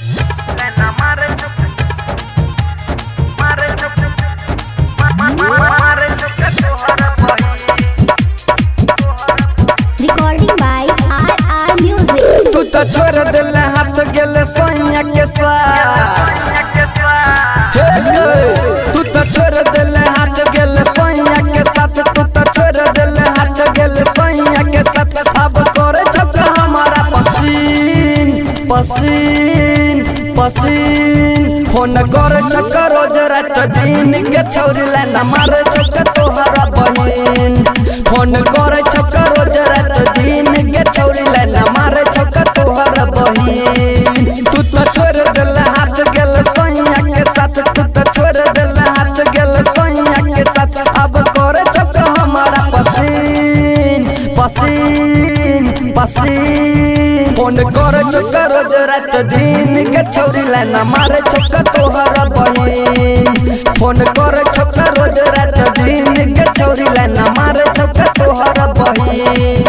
Recording by RR Music. तू तो छोड़ दिल हाथ गेले सोनिया के साथ। तू तो छोड़ दिल हाथ गेले सोनिया के साथ। तू तो छोड़ दिल हाथ गेले सोनिया के साथ। अब करे छक हमारा पसीन पसीन पसीन। फोन करे छक रोज रात दिन के छौरी लाना मारे छक तोहरा बहिन। फोन करे छक रोज रात दिन के छौरी लाना मारे छक तोहरा बहिन। तू तो छोड़ दिल हाथ गेल सोनिया के साथ। तू तो छोड़ दिल हाथ गेल सोनिया के साथ। अब करे छक हमारा पसीन पसीन पसीन। फोन करे छक रोज रात दिन के छौरी लाना मारे छक तोहरा बहिन। फोन करे छक रोज रात दिन के छौरी लाना मारे छक तोहरा बहिन।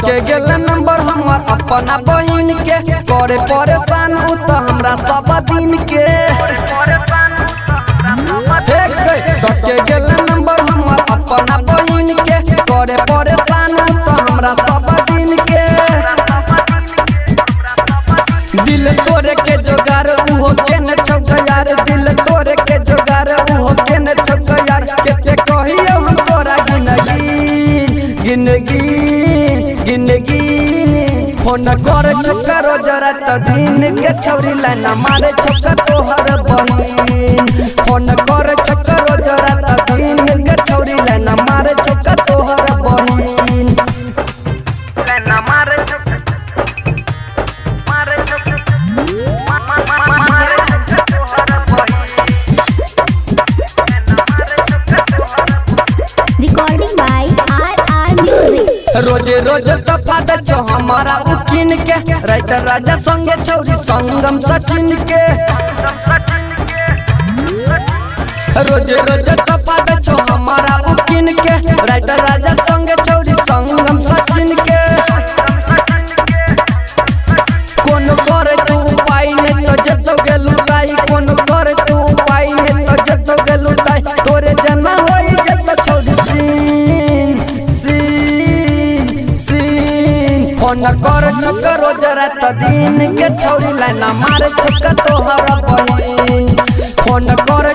के गेल नंबर हमर अपना बहिन के करे परेशान उ तो हमरा सब दिन के। के गेल नंबर हमर अपना बहिन के करे परेशान उ तो हमरा सब दिन के। दिल तोरे के जोगार उहो के न छक यार। दिल तोरे के जोगार उहो के न छक यार। के कहियो हम तोरा जिंदगी जिंदगी। फोन करे छक रोज रात दिन के छौरी लाना मारे छक तोहर बहिन। फोन करे छक रोज रात दिन के छौरी लाना मारे छक तोहर बहिन। Recording by RR Music. रोजे रोज तफा दे छो हमारा उकिन के। राइटर राजा संगे छौरी संगम सचिन के। रोजे रोज तफा दे छो हमारा उकिन के। राइटर राजा संगे छौरी संगम सचिन के। कोनो करे तू उपाय ने तो जतो गेलु ताई। कोनो करे तू उपाय ने तो जतो गेलु ताई। तोरे जना होई जतो छौरी सीन सीन सीन। फोन कर छक रोज रात दिन के छौरी लाना मारे छक तोहरा बहिन। फोन कर